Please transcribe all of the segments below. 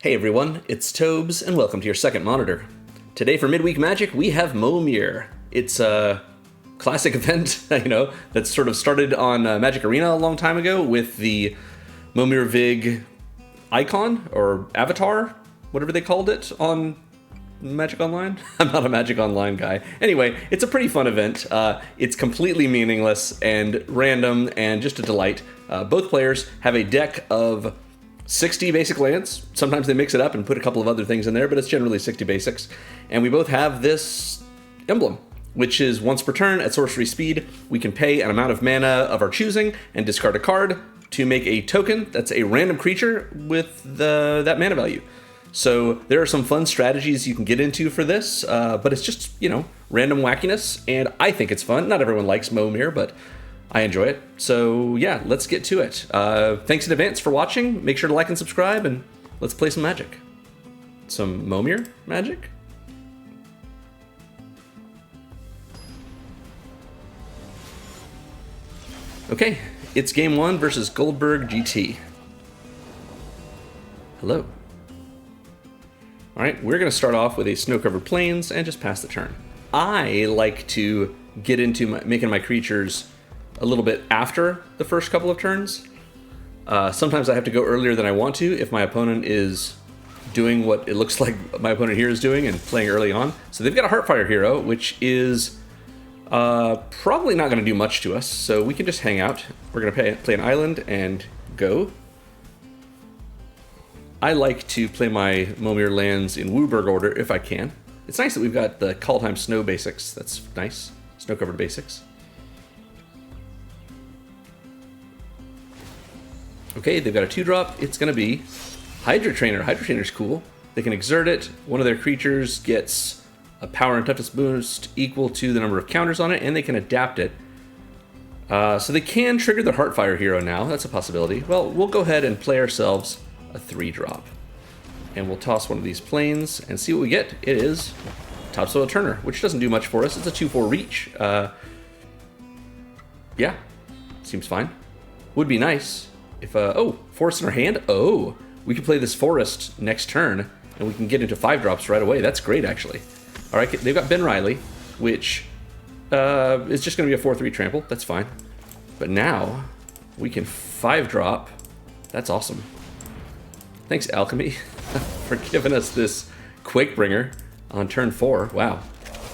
Hey everyone, it's Tobes, and welcome to your second monitor. Today for Midweek Magic, we have Momir. It's a classic event, that sort of started on Magic Arena a long time ago with the Momir Vig icon, or avatar, whatever they called it on Magic Online. I'm not a Magic Online guy. Anyway, it's a pretty fun event. It's completely meaningless and random and just a delight. Both players have a deck of 60 basic lands. Sometimes they mix it up and put a couple of other things in there, but it's generally 60 basics. And we both have this emblem, which is once per turn at sorcery speed, we can pay an amount of mana of our choosing and discard a card to make a token that's a random creature with that mana value. So there are some fun strategies you can get into for this, but it's just, random wackiness, and I think it's fun. Not everyone likes Momir, but I enjoy it. So yeah, let's get to it. Thanks in advance for watching. Make sure to like and subscribe, and let's play some Magic. Some Momir Magic? Okay, it's game one versus Goldberg GT. Hello. All right, we're gonna start off with a snow-covered plains and just pass the turn. I like to get into making my creatures a little bit after the first couple of turns. Sometimes I have to go earlier than I want to if my opponent is doing what it looks like my opponent here is doing and playing early on. So they've got a Heartfire hero, which is probably not going to do much to us, so we can just hang out. We're going to play an island and go. I like to play my Momir lands in Wooburg order if I can. It's nice that we've got the Kaldheim Snow basics. That's nice. Snow-covered basics. Okay, they've got a 2-drop. It's going to be Hydra Trainer. Hydra Trainer's cool. They can exert it. One of their creatures gets a power and toughness boost equal to the number of counters on it, and they can adapt it. So they can trigger their Heartfire hero now. That's a possibility. Well, we'll go ahead and play ourselves a 3-drop. And we'll toss one of these planes and see what we get. It is Topsoil Turner, which doesn't do much for us. It's a 2/4 reach. Yeah, seems fine. Would be nice if, forest in our hand? Oh, we can play this forest next turn, and we can get into 5-drops right away. That's great, actually. All right, they've got Ben Riley, which is just going to be a 4/3 trample. That's fine. But now we can 5-drop. That's awesome. Thanks, Alchemy, for giving us this Quakebringer on turn 4. Wow.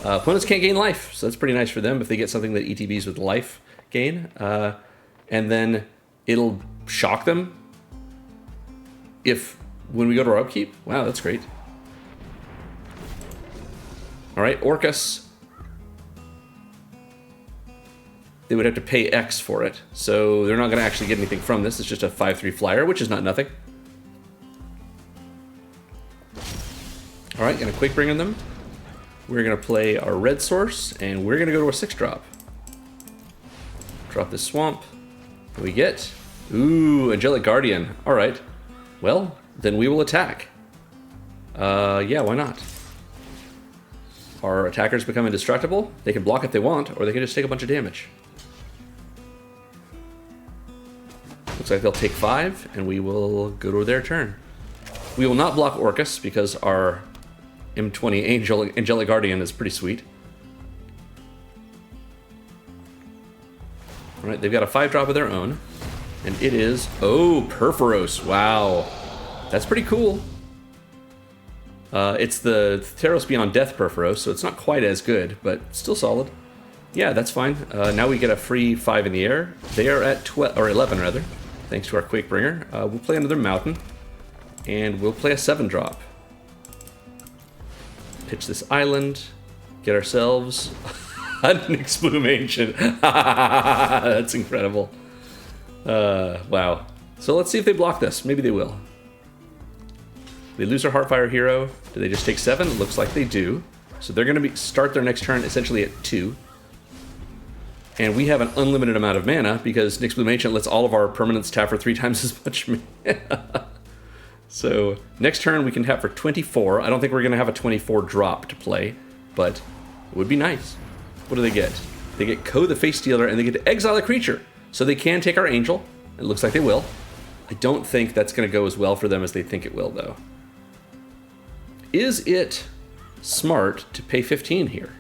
Opponents can't gain life, so that's pretty nice for them if they get something that ETBs with life gain. And then it'll shock them when we go to our upkeep. Wow, that's great. All right, Orcus. They would have to pay X for it, so they're not going to actually get anything from this. It's just a 5/3 flyer, which is not nothing. All right, gonna Quakebringer them. We're gonna play our red source, and we're gonna go to a 6-drop. Drop this swamp. What do we get? Ooh, Angelic Guardian. All right. Well, then we will attack. Yeah, why not? Our attackers become indestructible. They can block if they want, or they can just take a bunch of damage. Looks like they'll take 5, and we will go to their turn. We will not block Orcus because our M20 Angelic Guardian is pretty sweet. All right, they've got a 5-drop of their own, and it is, Perforos. Wow, that's pretty cool. It's the Theros Beyond Death Perforos, so it's not quite as good, but still solid. Yeah, that's fine. Now we get a free 5 in the air. They are at 12 or 11 rather, thanks to our Quakebringer. We'll play another Mountain, and we'll play a 7-drop. Pitch this island, get ourselves an Exclamation. That's incredible. Wow. So let's see if they block this. Maybe they will. They lose their Heartfire hero. Do they just take 7? Looks like they do. So they're going to start their next turn essentially at 2. And we have an unlimited amount of mana because Nyx Bloom Ancient lets all of our permanents tap for 3 times as much mana. So next turn we can tap for 24. I don't think we're going to have a 24 drop to play, but it would be nice. What do they get? They get Ko the Face Stealer, and they get to exile a creature. So they can take our Angel. It looks like they will. I don't think that's going to go as well for them as they think it will, though. Is it smart to pay 15 here?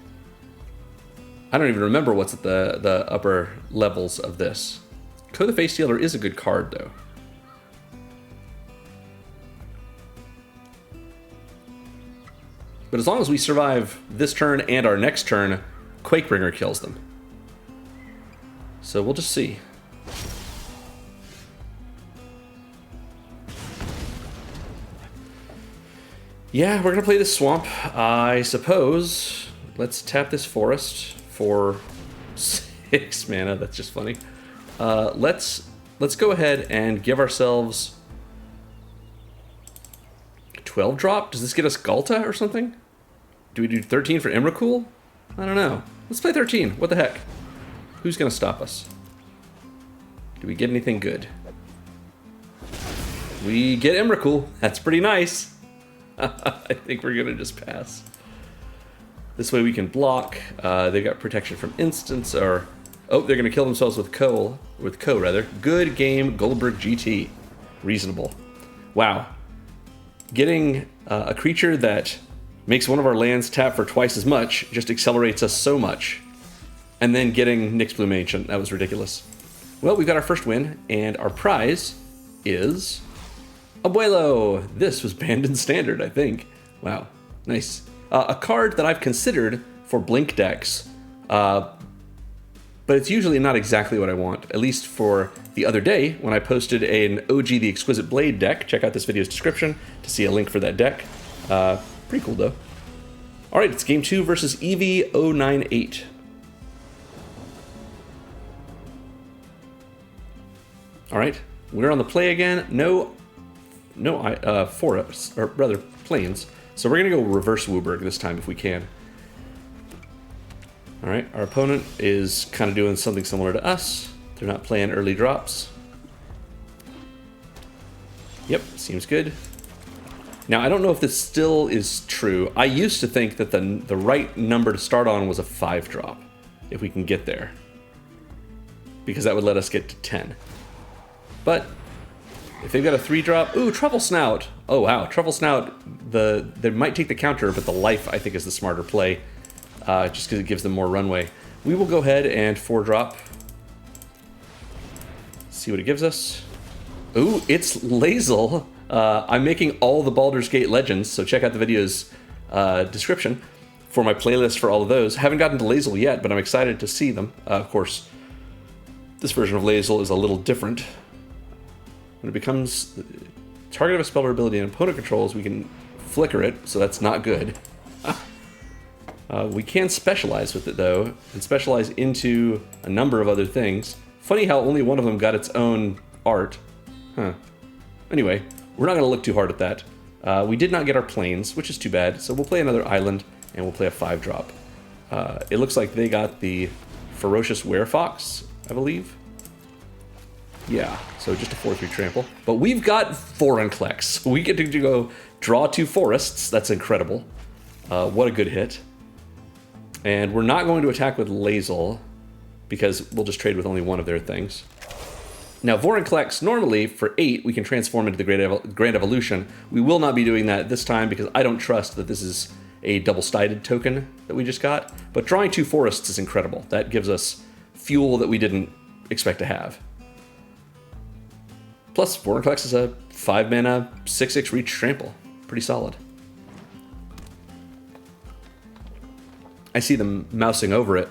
I don't even remember what's at the upper levels of this. Code the Face Stealer is a good card, though. But as long as we survive this turn and our next turn, Quakebringer kills them. So we'll just see. Yeah, we're gonna play this swamp, I suppose. Let's tap this forest for 6 mana. That's just funny. Let's go ahead and give ourselves 12 drop. Does this get us Galta or something? Do we do 13 for Emrakul? I don't know. Let's play 13. What the heck? Who's gonna stop us? Do we get anything good? We get Emrakul. That's pretty nice. I think we're gonna just pass. This way we can block. They've got protection from instants, or oh, they're gonna kill themselves with Ko rather. Good game, Goldberg GT. Reasonable. Wow. Getting a creature that makes one of our lands tap for twice as much just accelerates us so much. And then getting Nyx Bloom Ancient, that was ridiculous. Well, we've got our first win, and our prize is Abuelo. This was banned in Standard, I think. Wow, nice. A card that I've considered for Blink decks, but it's usually not exactly what I want, at least for the other day when I posted an OG the Exquisite Blade deck. Check out this video's description to see a link for that deck. Pretty cool, though. All right, it's game 2 versus EV098. All right, we're on the play again. No forests, or rather plains. So we're gonna go reverse Wooburg this time if we can. All right, our opponent is kind of doing something similar to us. They're not playing early drops. Yep, seems good. Now, I don't know if this still is true. I used to think that the right number to start on was a 5-drop, if we can get there. Because that would let us get to 10. But if they've got a 3-drop, ooh, Truffle Snout. Oh wow, Truffle Snout, they might take the counter, but the life I think is the smarter play, just because it gives them more runway. We will go ahead and 4-drop. See what it gives us. Ooh, it's Lae'zel. I'm making all the Baldur's Gate Legends, so check out the video's description for my playlist for all of those. Haven't gotten to Lae'zel yet, but I'm excited to see them. Of course, this version of Lae'zel is a little different. When it becomes the target of a spell or ability and opponent controls, we can flicker it, so that's not good. We can specialize with it, though, and specialize into a number of other things. Funny how only one of them got its own art. Huh. Anyway, we're not going to look too hard at that. We did not get our plains, which is too bad, so we'll play another island, and we'll play a 5-drop. It looks like they got the Ferocious Werefox, I believe. Yeah, so just a 4/3 trample. But we've got Vorinclex. We get to go draw 2 forests. That's incredible. What a good hit. And we're not going to attack with Lae'zel, because we'll just trade with only one of their things. Now, Vorinclex, normally, for 8, we can transform into the Grand Evolution. We will not be doing that this time, because I don't trust that this is a double-sided token that we just got. But drawing 2 forests is incredible. That gives us fuel that we didn't expect to have. Plus, Vorinclex is a 5-mana, 6/6 reach trample. Pretty solid. I see them mousing over it,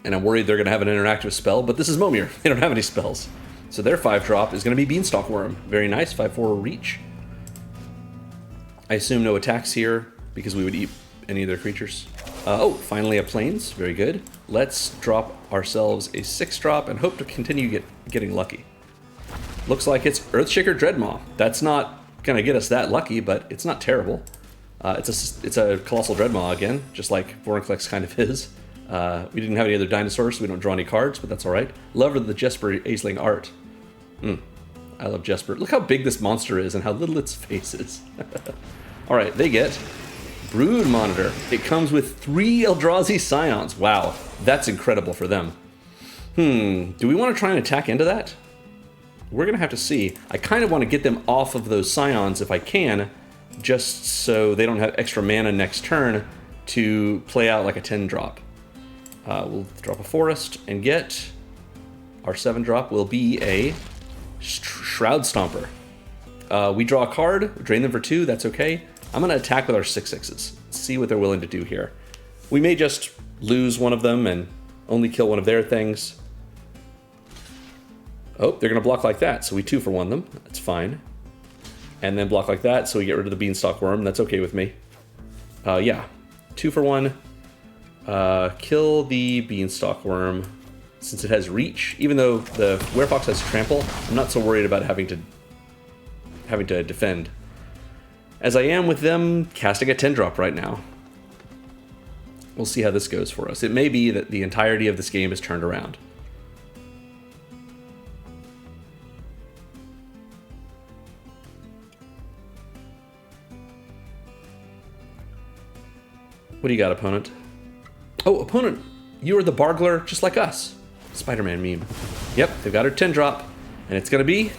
and I'm worried they're going to have an interactive spell, but this is Momir. They don't have any spells. So their 5-drop is going to be Beanstalk Worm. Very nice, 5/4 reach. I assume no attacks here, because we would eat any of their creatures. Oh, finally a Plains. Very good. Let's drop ourselves a 6-drop and hope to continue getting lucky. Looks like it's Earthshaker Dreadmaw. That's not going to get us that lucky, but it's not terrible. It's a Colossal Dreadmaw again, just like Vorinclex kind of is. We didn't have any other dinosaurs, so we don't draw any cards, but that's all right. Love the Jesper Aisling art. I love Jesper. Look how big this monster is and how little its face is. All right, they get Brood Monitor. It comes with 3 Eldrazi Scions. Wow, that's incredible for them. Do we want to try and attack into that? We're going to have to see. I kind of want to get them off of those Scions if I can, just so they don't have extra mana next turn to play out like a 10-drop. We'll drop a forest and get our 7-drop will be a Shroud Stomper. We draw a card, drain them for 2, that's okay. I'm going to attack with our 6/6s, see what they're willing to do here. We may just lose one of them and only kill one of their things. Oh, they're going to block like that, so we 2-for-1 them, that's fine. And then block like that, so we get rid of the Beanstalk Worm, that's okay with me. Yeah, 2-for-1. Kill the Beanstalk Worm, since it has reach. Even though the Werefox has trample, I'm not so worried about having to defend, as I am with them casting a 10-drop right now. We'll see how this goes for us. It may be that the entirety of this game is turned around. What do you got, opponent? Oh, opponent, you are the Bargler just like us. Spider-Man meme. Yep, they've got her 10-drop, and it's going to be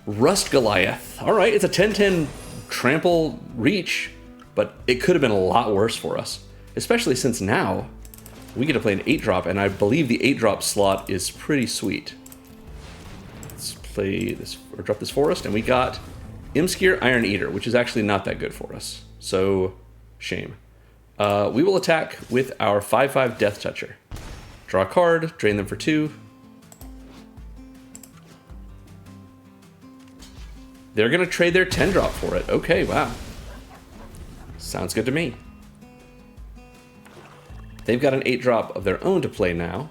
Rust Goliath. All right, it's a 10/10 trample reach, but it could have been a lot worse for us, especially since now we get to play an 8-drop, and I believe the 8-drop slot is pretty sweet. Let's play this, or drop this forest, and we got Imskir Iron Eater, which is actually not that good for us, so shame. We will attack with our 5/5 Death Toucher. Draw a card, drain them for 2. They're going to trade their 10-drop for it. Okay, wow. Sounds good to me. They've got an 8-drop of their own to play now.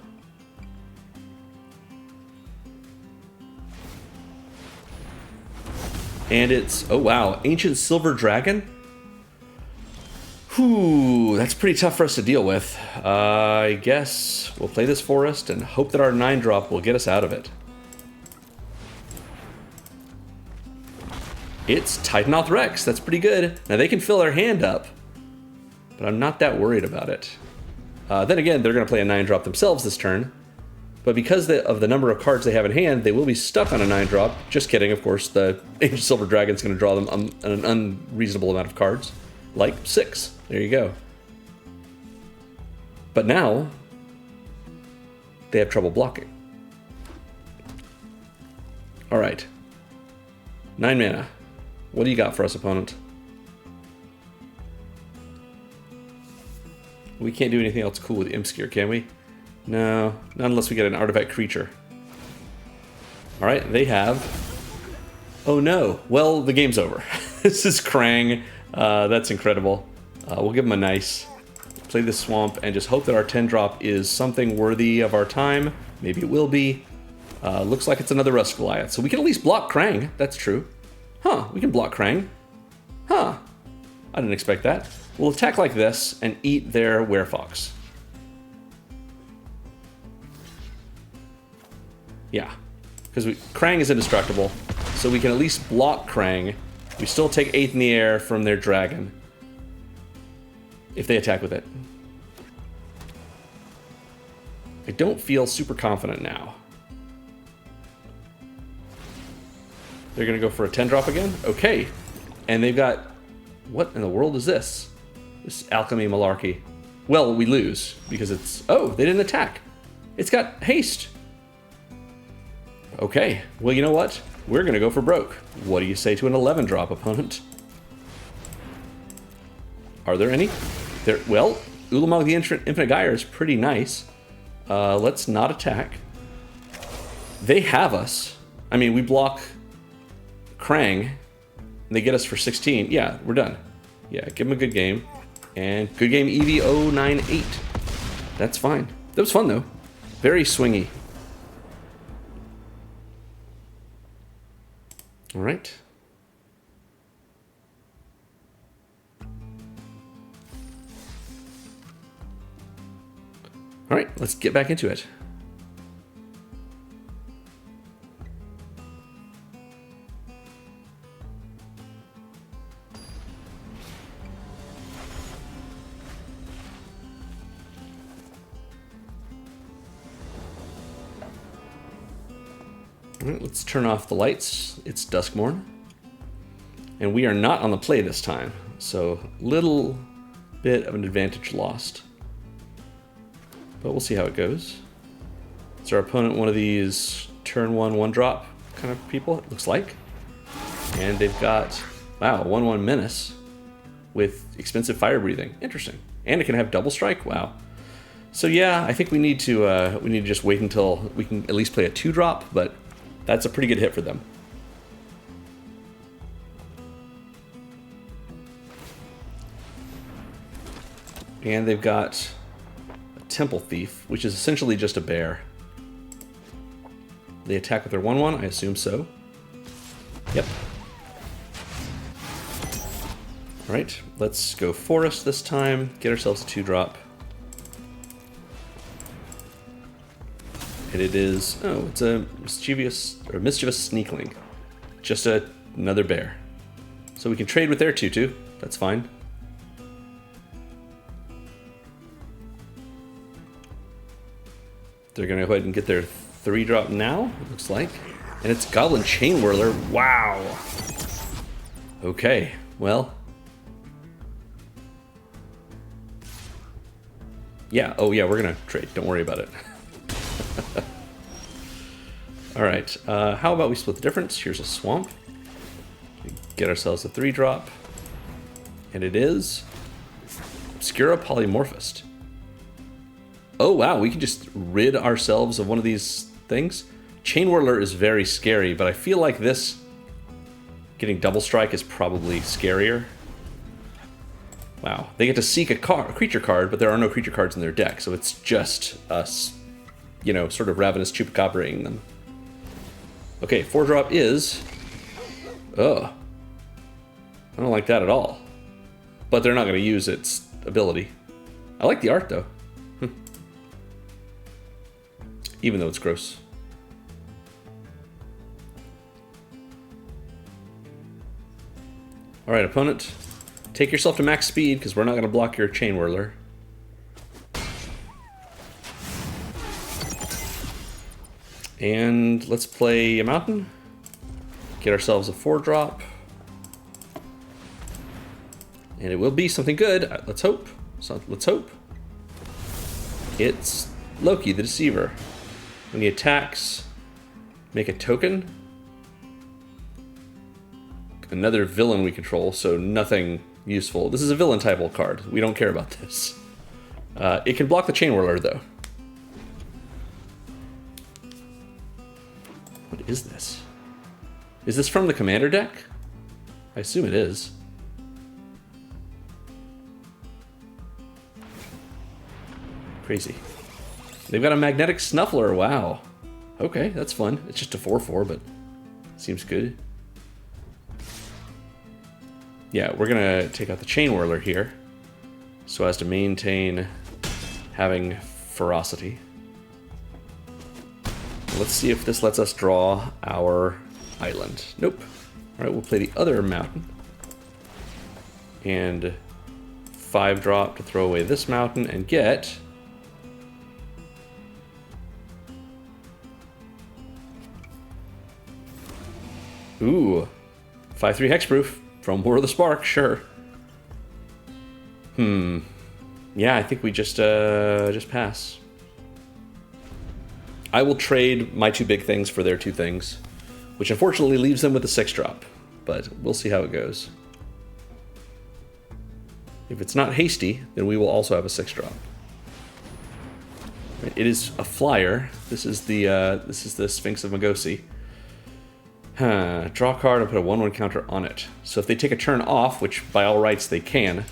And it's, oh wow, Ancient Silver Dragon? Whew, that's pretty tough for us to deal with. I guess we'll play this forest and hope that our 9-drop will get us out of it. It's Titanoth Rex, that's pretty good. Now they can fill their hand up, but I'm not that worried about it. Then again, they're going to play a 9-drop themselves this turn, but because of the number of cards they have in hand, they will be stuck on a 9-drop. Just kidding, of course, the Ancient Silver Dragon's going to draw them an unreasonable amount of cards, like 6. There you go. But now, they have trouble blocking. Alright. 9 mana. What do you got for us, opponent? We can't do anything else cool with Imskir, can we? No, not unless we get an artifact creature. Alright, they have... Oh no, well, the game's over. This is Krang. That's incredible. We'll give him a nice. Play this swamp and just hope that our 10-drop is something worthy of our time. Maybe it will be. Looks like it's another Rust Goliath. So we can at least block Krang. That's true. Huh, we can block Krang. Huh, I didn't expect that. We'll attack like this and eat their Werefox. Yeah, because Krang is indestructible, so we can at least block Krang. We still take 8th in the air from their dragon, if they attack with it. I don't feel super confident now. They're going to go for a 10-drop again? Okay. And they've got... What in the world is this? This alchemy malarkey. Well, we lose, because it's... Oh, they didn't attack. It's got haste. Okay. Well, you know what? We're going to go for broke. What do you say to an 11-drop, opponent? Are there any? Well, Ulamog the Infinite Gyre is pretty nice. Let's not attack. They have us. I mean, we block Krang, and they get us for 16. Yeah, we're done. Yeah, give them a good game. And good game EV098. That's fine. That was fun, though. Very swingy. All right. All right, let's get back into it. All right, let's turn off the lights. It's Duskmorn. And we are not on the play this time, so little bit of an advantage lost. But we'll see how it goes. Is our opponent one of these turn 1 drop kind of people? It looks like. And they've got, wow, 1/1 menace with expensive fire breathing. Interesting. And it can have double strike. Wow. So yeah, I think we need to just wait until we can at least play a 2-drop, but that's a pretty good hit for them. And they've got a Temple Thief, which is essentially just a bear. They attack with their 1/1, I assume so. Yep. Alright, let's go Forest this time, get ourselves a 2-drop. And it is, oh, it's a mischievous sneakling. Just another bear. So we can trade with their 2/2, that's fine. They're gonna go ahead and get their 3-drop now, it looks like. And it's Goblin Chain Whirler, wow! Okay, well. Yeah, oh yeah, we're gonna trade, don't worry about it. Alright, how about we split the difference? Here's a Swamp. Get ourselves a 3-drop. And it is Obscura Polymorphist. Oh wow, we can just rid ourselves of one of these things? Chain Whirler is very scary, but I feel like this getting double strike is probably scarier. Wow, they get to seek a creature card, but there are no creature cards in their deck, so it's just us, you know, sort of Ravenous Chupacabra-ing them. Okay, 4-drop is... Ugh. I don't like that at all. But they're not going to use its ability. I like the art, though. Even though it's gross. Alright, opponent. Take yourself to max speed, because we're not going to block your Chain Whirler. And let's play a mountain. Get ourselves a 4-drop. And it will be something good. Let's hope. So, let's hope. It's Loki, the Deceiver. When he attacks, make a token. Another villain we control, so nothing useful. This is a villain type card. We don't care about this. It can block the Chain Whirler, though. What is this? Is this from the Commander deck? I assume it is. Crazy. They've got a Magnetic Snuffler, wow. Okay, that's fun. It's just a 4/4, but seems good. Yeah, we're gonna take out the Chain Whirler here, so as to maintain having ferocity. Let's see if this lets us draw our island. Nope. Alright, we'll play the other mountain. And 5-drop to throw away this mountain and get... Ooh, 5/3 hexproof from War of the Spark, sure. Yeah, I think we just pass. I will trade my 2 big things for their 2 things, which unfortunately leaves them with a 6-drop, but we'll see how it goes. If it's not hasty, then we will also have a 6-drop. It is a flyer. This is the Sphinx of Magosi. Draw a card and put a 1/1 counter on it. So if they take a turn off, which by all rights they can,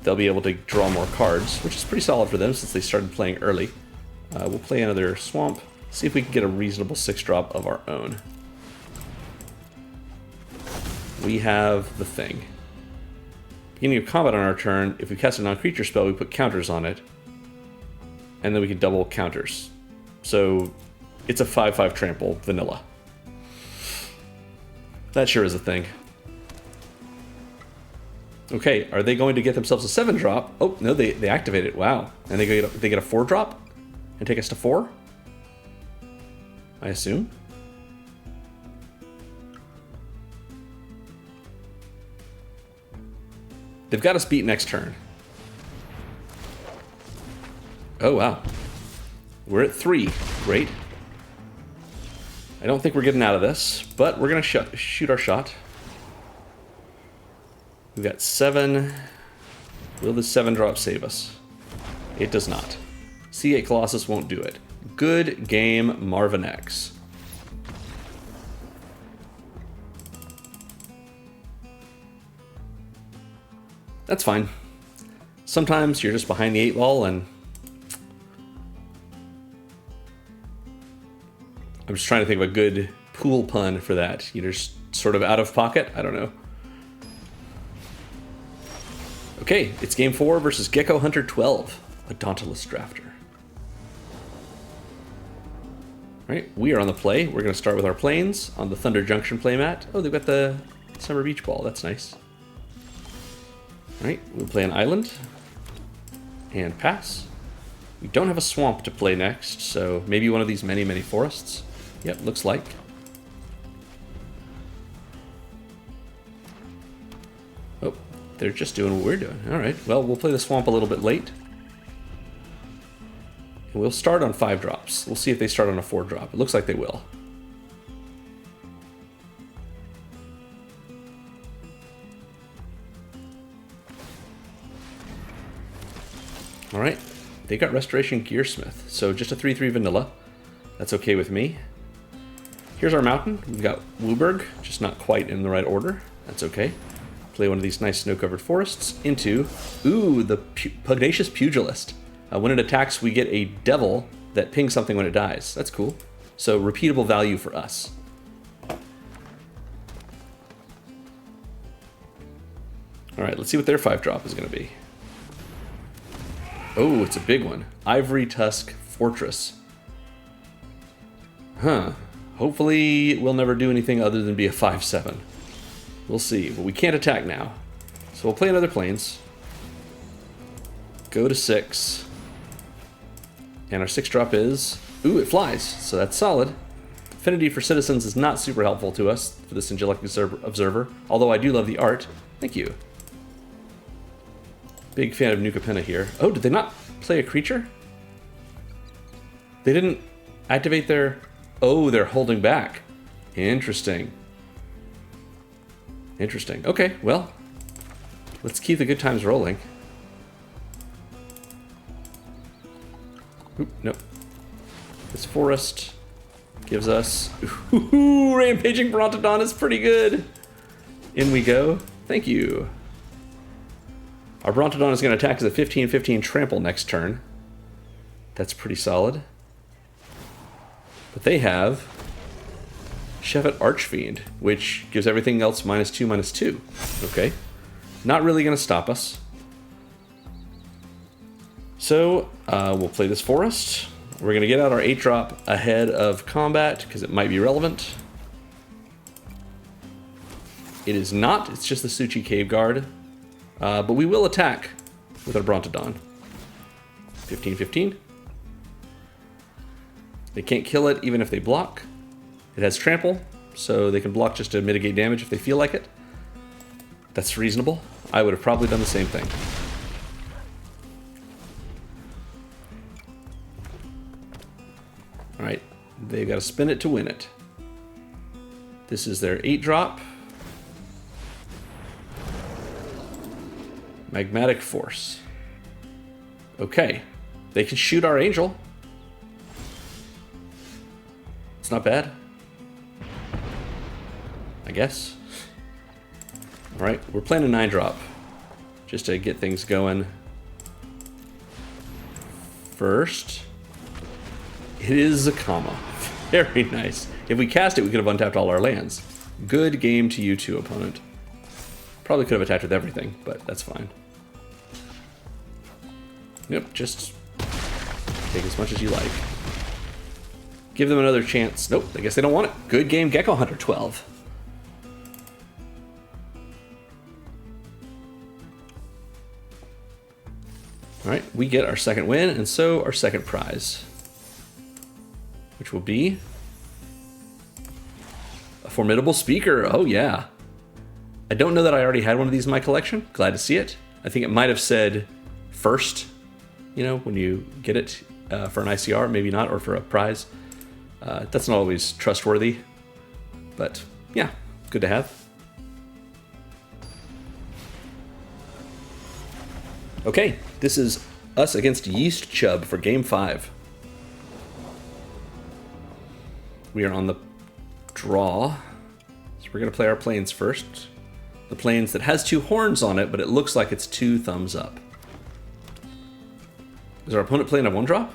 they'll be able to draw more cards, which is pretty solid for them since they started playing early. We'll play another Swamp, see if we can get a reasonable 6-drop of our own. We have the thing. Beginning of combat on our turn, if we cast a non-creature spell, we put counters on it, and then we can double counters. So it's a 5/5 trample, vanilla. That sure is a thing. Okay, are they going to get themselves a 7-drop? Oh, no, they activate it. Wow. And they get a 4-drop? And take us to 4? I assume. They've got us beat next turn. Oh, wow. We're at 3. Great. I don't think we're getting out of this, but we're going to shoot our shot. We've got 7. Will the 7-drop save us? It does not. C8 Colossus won't do it. Good game, Marvin X. That's fine. Sometimes you're just behind the 8 ball and I'm just trying to think of a good pool pun for that. You're just sort of out of pocket? I don't know. Okay, it's game 4 versus Gecko Hunter 12, a Dauntless Drafter. All right, we are on the play. We're going to start with our planes on the Thunder Junction playmat. Oh, they've got the Summer Beach Ball. That's nice. All right, we'll play an island and pass. We don't have a swamp to play next, so maybe one of these many, many forests. Yep, looks like. Oh, they're just doing what we're doing. All right, well, we'll play the swamp a little bit late. And we'll start on 5 drops. We'll see if they start on a 4 drop. It looks like they will. All right, they got Restoration Gearsmith, so just a 3/3 vanilla. That's okay with me. Here's our mountain. We've got Wooburg, just not quite in the right order. That's okay. Play one of these nice snow-covered forests into, ooh, the Pugnacious Pugilist. When it attacks, we get a devil that pings something when it dies. That's cool. So repeatable value for us. All right, let's see what their 5-drop is going to be. Oh, it's a big one. Ivory Tusk Fortress. Huh. Hopefully we'll never do anything other than be a 5/7. We'll see, but we can't attack now. So we'll play another planes. Go to 6. And our 6-drop is... Ooh, it flies, so that's solid. Affinity for Citizens is not super helpful to us for this Angelic Observer, although I do love the art. Thank you. Big fan of New Capenna here. Oh, did they not play a creature? They didn't activate their... Oh, they're holding back. Interesting. Interesting. Okay, well, let's keep the good times rolling. Oop, nope. This forest gives us... Ooh, Rampaging Brontodon is pretty good. In we go. Thank you. Our Brontodon is going to attack as a 15/15 trample next turn. That's pretty solid. But they have Shevet Archfiend, which gives everything else -2/-2. Okay. Not really going to stop us. So, we'll play this forest. We're going to get out our 8-drop ahead of combat, because it might be relevant. It is not. It's just the Suchi Cave Guard. But we will attack with our Brontodon. 15/15. They can't kill it even if they block. It has trample, so they can block just to mitigate damage if they feel like it. That's reasonable. I would have probably done the same thing. Alright, they've got to spin it to win it. This is their 8-drop. Magmatic Force. Okay, they can shoot our angel. It's not bad, I guess. All right, we're playing a 9-drop just to get things going. First, it is a comma. Very nice. If we cast it, we could have untapped all our lands. Good game to you two, opponent. Probably could have attacked with everything, but that's fine. Yep, just take as much as you like. Give them another chance. Nope, I guess they don't want it. Good game, Gecko Hunter 12. All right, we get our second win, and so our second prize, which will be a Formidable Speaker. Oh yeah. I don't know that I already had one of these in my collection. Glad to see it. I think it might have said first, you know, when you get it for an ICR, maybe not, or for a prize. That's not always trustworthy, but yeah, good to have. Okay, this is us against Yeast Chub for Game 5. We are on the draw, so we're going to play our planes first. The planes that has 2 horns on it, but it looks like it's 2 thumbs up. Is our opponent playing a 1-drop?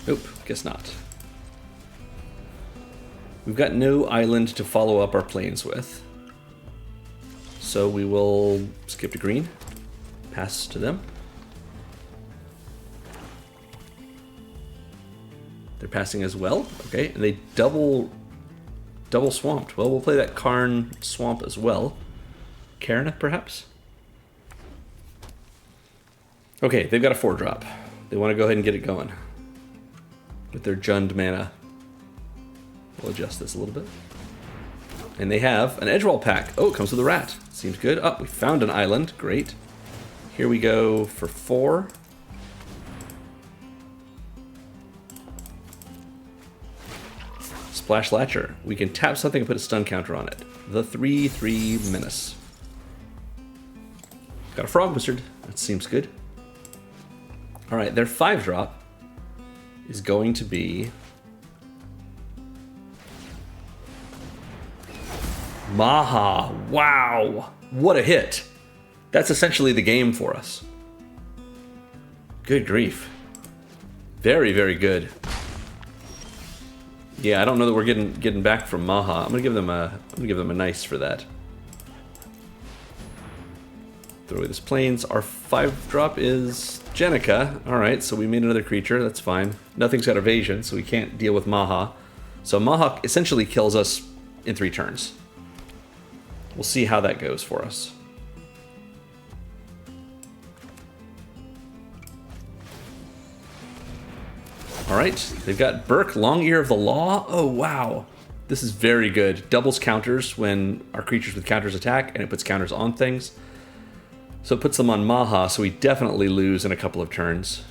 Nope, guess not. We've got no island to follow up our planes with. So we will skip to green, pass to them. They're passing as well, okay, and they double swamped. Well, we'll play that Karn swamp as well. Karn, perhaps? Okay, they've got a 4-drop. They want to go ahead and get it going with their Jund mana. We'll adjust this a little bit. And they have an Edgewall pack. Oh, it comes with a rat. Seems good. Oh, we found an island. Great. Here we go for 4. Splash Latcher. We can tap something and put a stun counter on it. The 3/3 Menace. Got a Frog Wizard. That seems good. Alright, their 5-drop is going to be Maha. Wow. What a hit. That's essentially the game for us. Good grief. Very, very good. Yeah, I don't know that we're getting back from Maha. I'm gonna give them a nice for that. Throw away this plains. Our 5-drop is Jenica. Alright, so we made another creature, that's fine. Nothing's got evasion, so we can't deal with Maha. So Maha essentially kills us in 3 turns. We'll see how that goes for us. Alright, they've got Burke, Long Ear of the Law. Oh, wow. This is very good. Doubles counters when our creatures with counters attack, and it puts counters on things. So it puts them on Maha, so we definitely lose in a couple of turns.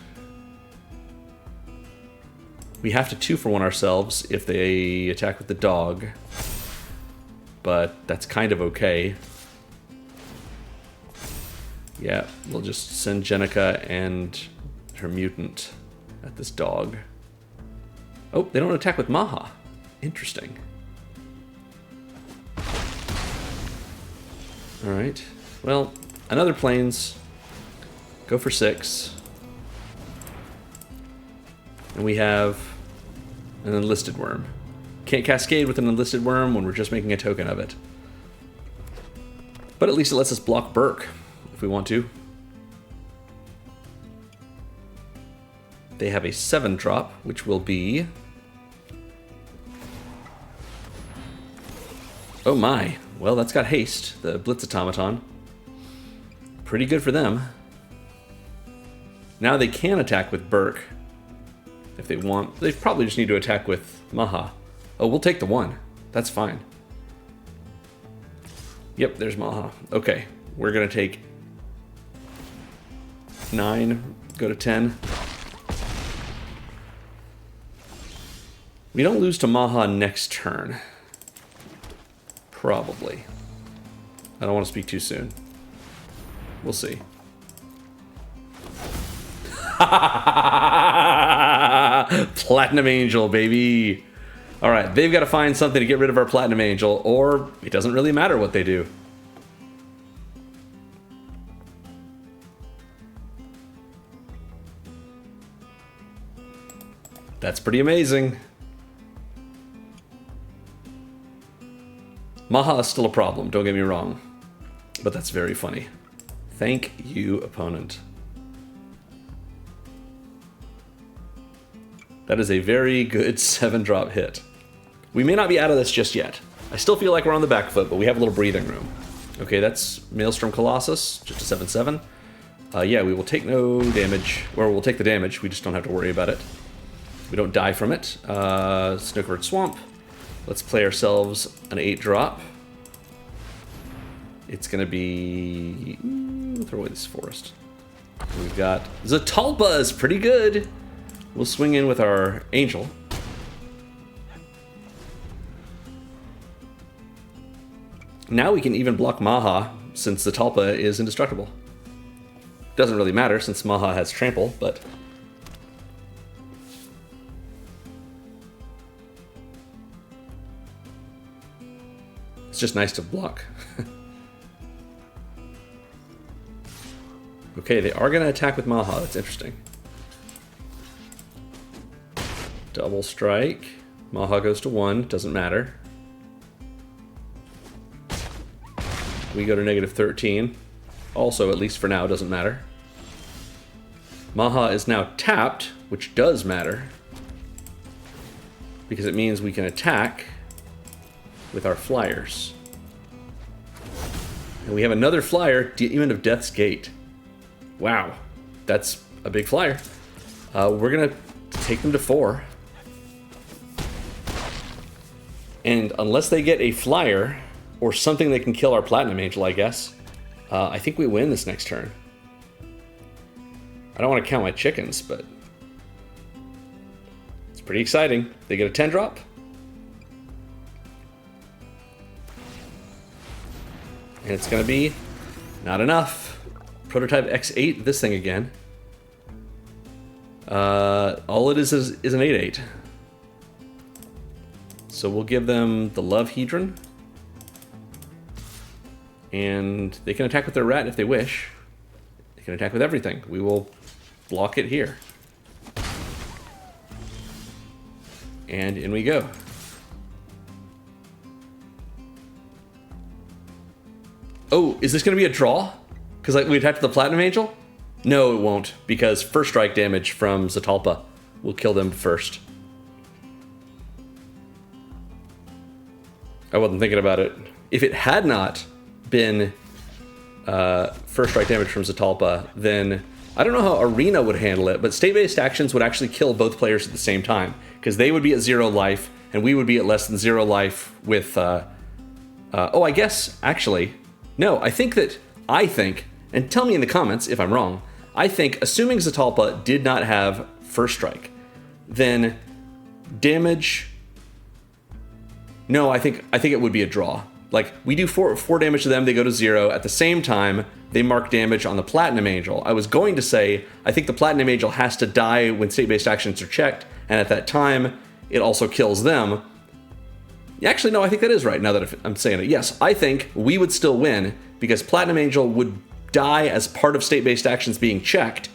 We have to 2-for-1 ourselves if they attack with the dog. But that's kind of okay. Yeah, we'll just send Jenica and her mutant at this dog. Oh, they don't attack with Maha. Interesting. Alright. Well, another plains. Go for 6. And we have an enlisted worm. Can't cascade with an enlisted worm when we're just making a token of it. But at least it lets us block Burke if we want to. They have a 7-drop, which will be... Oh my. Well, that's got haste, the Blitz Automaton. Pretty good for them. Now they can attack with Burke if they want. They probably just need to attack with Maha. Oh, we'll take the 1. That's fine. Yep, there's Maha. Okay, we're going to take 9, go to 10. We don't lose to Maha next turn. Probably. I don't want to speak too soon. We'll see. Platinum Angel, baby. All right, they've got to find something to get rid of our Platinum Angel, or it doesn't really matter what they do. That's pretty amazing. Maha is still a problem, don't get me wrong. But that's very funny. Thank you, opponent. That is a very good 7-drop hit. We may not be out of this just yet. I still feel like we're on the back foot, but we have a little breathing room. Okay, that's Maelstrom Colossus, just a 7/7. Yeah, we will take no damage, or we'll take the damage, we just don't have to worry about it. We don't die from it. Snow-covered Swamp. Let's play ourselves an 8-drop. It's going to be... throw away this forest. We've got... Zatalpa is pretty good. We'll swing in with our Angel. Now we can even block Maha, since Zatalpa is indestructible. Doesn't really matter, since Maha has Trample, but... it's just nice to block. Okay, they are going to attack with Maha. That's interesting. Double strike. Maha goes to 1. Doesn't matter. We go to negative 13. Also, at least for now, doesn't matter. Maha is now tapped, which does matter. Because it means we can attack with our flyers. And we have another flyer, Demon of Death's Gate. Wow, that's a big flyer. We're gonna take them to 4. And unless they get a flyer, or something that can kill our Platinum Angel, I guess, I think we win this next turn. I don't want to count my chickens, but it's pretty exciting. They get a 10-drop. And it's gonna be not enough. Prototype X8, this thing again. All it is an 8/8. So we'll give them the Love Hedron. And they can attack with their rat if they wish. They can attack with everything. We will block it here. And in we go. Oh, is this going to be a draw? Because like, we attacked the Platinum Angel? No, it won't, because first strike damage from Zatalpa will kill them first. I wasn't thinking about it. If it had not been first strike damage from Zatalpa, then I don't know how Arena would handle it, but state-based actions would actually kill both players at the same time, because they would be at 0 life, and we would be at less than 0 life with... oh, I guess, actually... No, I think, and tell me in the comments if I'm wrong, I think, assuming Zatalpa did not have first strike, then damage... No, I think it would be a draw. Like, we do 4 damage to them, they go to 0. At the same time, they mark damage on the Platinum Angel. I was going to say, I think the Platinum Angel has to die when state-based actions are checked, and at that time, it also kills them. Actually, no, I think that is right, now that I'm saying it. Yes, I think we would still win, because Platinum Angel would die as part of state-based actions being checked,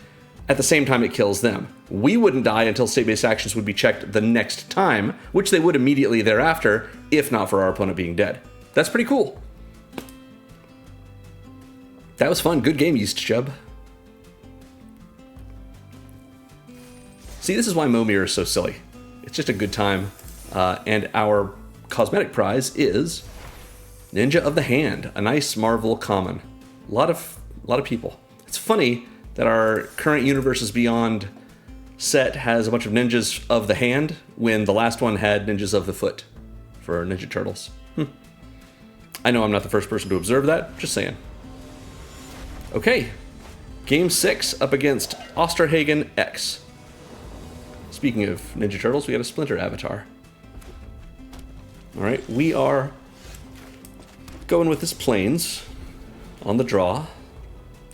at the same time it kills them. We wouldn't die until state-based actions would be checked the next time, which they would immediately thereafter, if not for our opponent being dead. That's pretty cool. That was fun. Good game, Yeast Chub. See, this is why Momir is so silly. It's just a good time. And our cosmetic prize is Ninja of the Hand, a nice Marvel common. A lot of people. It's funny that our current Universes Beyond set has a bunch of Ninjas of the Hand when the last one had Ninjas of the Foot for Ninja Turtles. I know I'm not the first person to observe that, just saying. Okay, Game 6 up against Osterhagen X. Speaking of Ninja Turtles, we got a Splinter avatar. Alright, we are going with this Plains on the draw.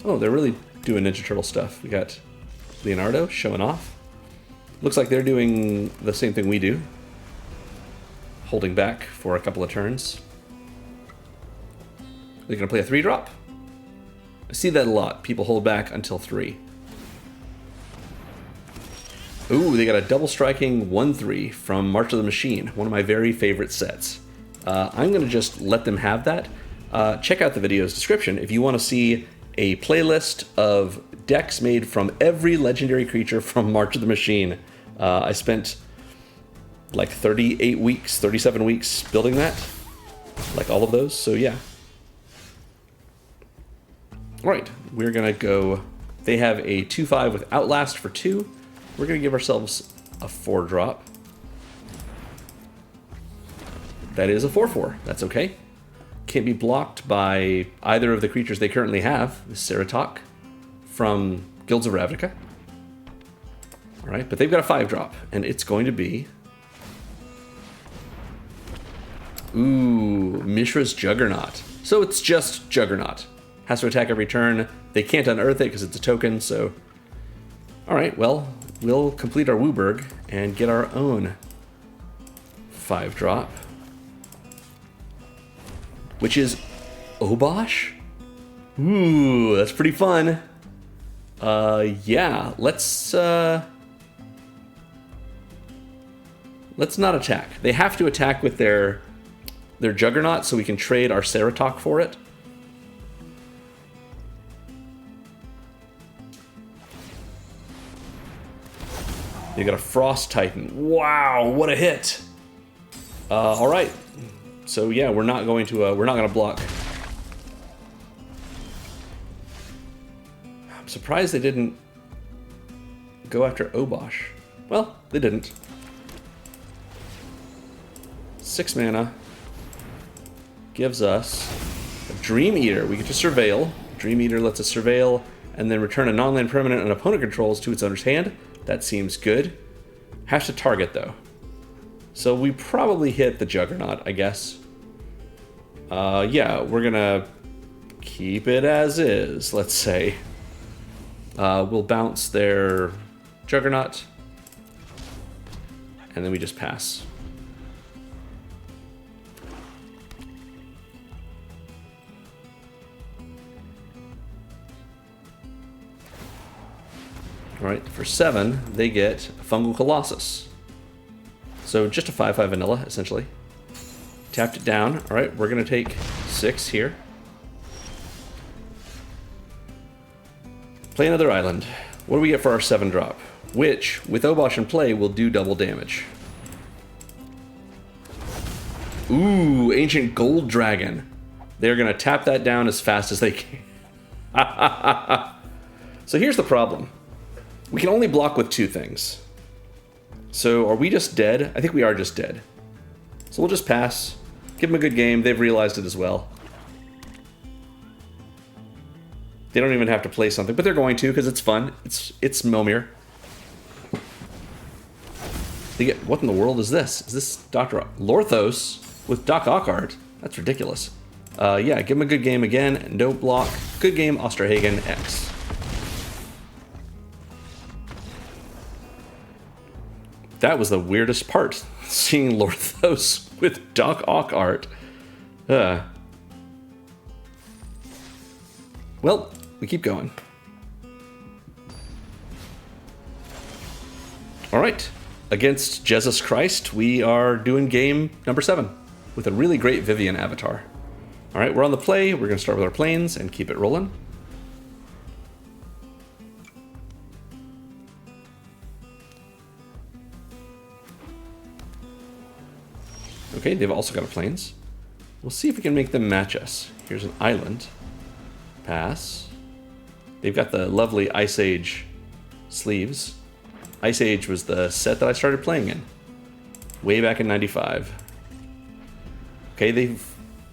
Oh, they're really doing Ninja Turtle stuff. We got Leonardo showing off. Looks like they're doing the same thing we do. Holding back for a couple of turns. They're going to play a 3-drop. I see that a lot. People hold back until 3. Ooh, they got a double striking 1/3 from March of the Machine, one of my very favorite sets. I'm going to just let them have that. Check out the video's description if you want to see a playlist of decks made from every legendary creature from March of the Machine. I spent like 38 weeks, 37 weeks building that. Like all of those, so yeah. Alright, we're going to go... They have a 2/5 with Outlast for 2. We're going to give ourselves a 4-drop. That is a 4/4. That's okay. can't be blocked by either of the creatures they currently have. The Ceratok from Guilds of Ravnica. All right, but they've got a 5-drop, and it's going to be... Ooh, Mishra's Juggernaut. So it's just Juggernaut. Has to attack every turn. They can't unearth it because it's a token, so... Alright, well, we'll complete our Wooburg and get our own 5-drop. Which is Obosh? Ooh, that's pretty fun. Yeah, let's not attack. They have to attack with their Juggernaut so we can trade our Ceratok for it. They got a Frost Titan. Wow, what a hit! All right. So yeah, we're not going to block. I'm surprised they didn't go after Obosh. Well, they didn't. 6 mana gives us a Dream Eater. We get to surveil. Dream Eater lets us surveil and then return a non-land permanent an opponent controls to its owner's hand. That seems good. Has to target though. So we probably hit the Juggernaut, I guess. Yeah, we're gonna keep it as is, let's say. We'll bounce their Juggernaut. And then we just pass. Alright, for 7, they get a Fungal Colossus. So just a 5/5 vanilla, essentially. Tapped it down. Alright, we're going to take 6 here. Play another island. What do we get for our 7-drop? Which, with Obosh in play, will do double damage. Ooh, Ancient Gold Dragon. They're going to tap that down as fast as they can. So here's the problem. We can only block with 2 things. So are we just dead? I think we are just dead. So we'll just pass. Give them a good game. They've realized it as well. They don't even have to play something, but they're going to because it's fun. It's Momir. They get, what in the world is this? Is this Dr. Lorthos with Doc Ock art? That's ridiculous. Yeah, give them a good game again. No block. Good game, Osterhagen X. That was the weirdest part, seeing Lorthos with Doc Ock art. Well, we keep going. All right, against Jesus Christ, we are doing game number 7 with a really great Vivian avatar. All right, we're on the play. We're gonna start with our planes and keep it rolling. Okay, they've also got a plains. We'll see if we can make them match us. Here's an island. Pass. They've got the lovely Ice Age sleeves. Ice Age was the set that I started playing in. Way back in 95. Okay, they've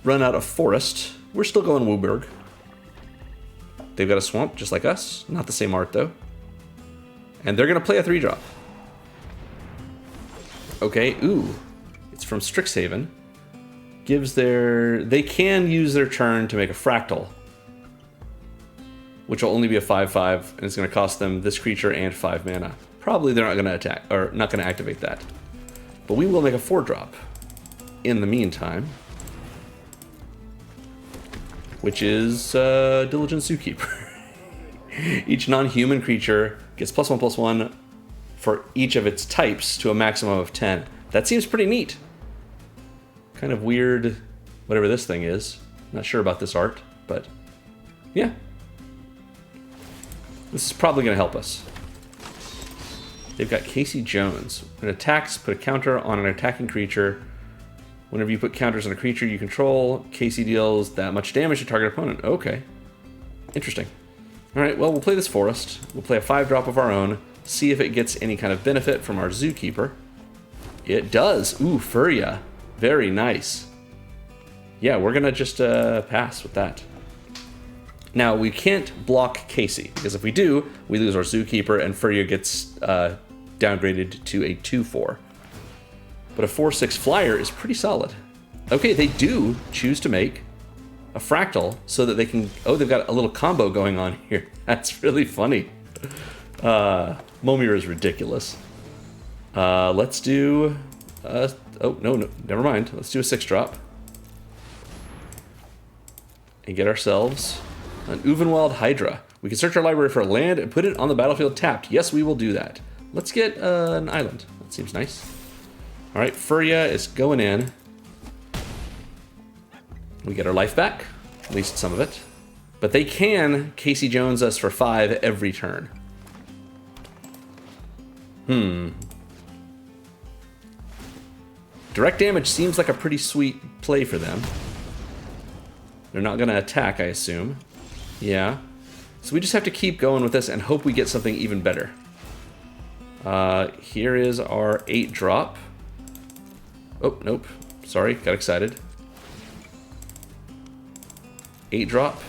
run out of forest. We're still going Wooburg. They've got a swamp, just like us. Not the same art, though. And they're going to play a 3-drop. Okay, ooh. It's from Strixhaven. They can use their turn to make a fractal, which will only be a 5/5, and it's going to cost them this creature and 5 mana. Probably they're not going to attack, or not going to activate that. But we will make a 4-drop in the meantime, which is Diligent Zookeeper. Each non-human creature gets +1/+1 for each of its types to a maximum of 10. That seems pretty neat. Kind of weird, whatever this thing is. Not sure about this art, but yeah. This is probably going to help us. They've got Casey Jones. When it attacks, put a counter on an attacking creature. Whenever you put counters on a creature you control, Casey deals that much damage to target opponent. Okay. Interesting. Alright, well, we'll play this forest. We'll play a 5-drop of our own. See if it gets any kind of benefit from our Zookeeper. It does. Ooh, Furia. Very nice. yeah, we're gonna just pass with that. Now, we can't block Casey, because if we do, we lose our Zookeeper, and Furrier gets downgraded to a 2/4. But a 4/6 flyer is pretty solid. Okay, they do choose to make a fractal so that they can... Oh, they've got a little combo going on here. That's really funny. Momir is ridiculous. Let's do... oh, no, never mind. Let's do a 6-drop. And get ourselves an Uvenwald Hydra. We can search our library for a land and put it on the battlefield tapped. Yes, we will do that. Let's get an island. That seems nice. All right, Furia is going in. We get our life back, at least some of it. But they can Casey Jones us for 5 every turn. Direct damage seems like a pretty sweet play for them. They're not going to attack, I assume. Yeah. So we just have to keep going with this and hope we get something even better. Here is our 8-drop. Oh, nope. Sorry, got excited. 8-drop.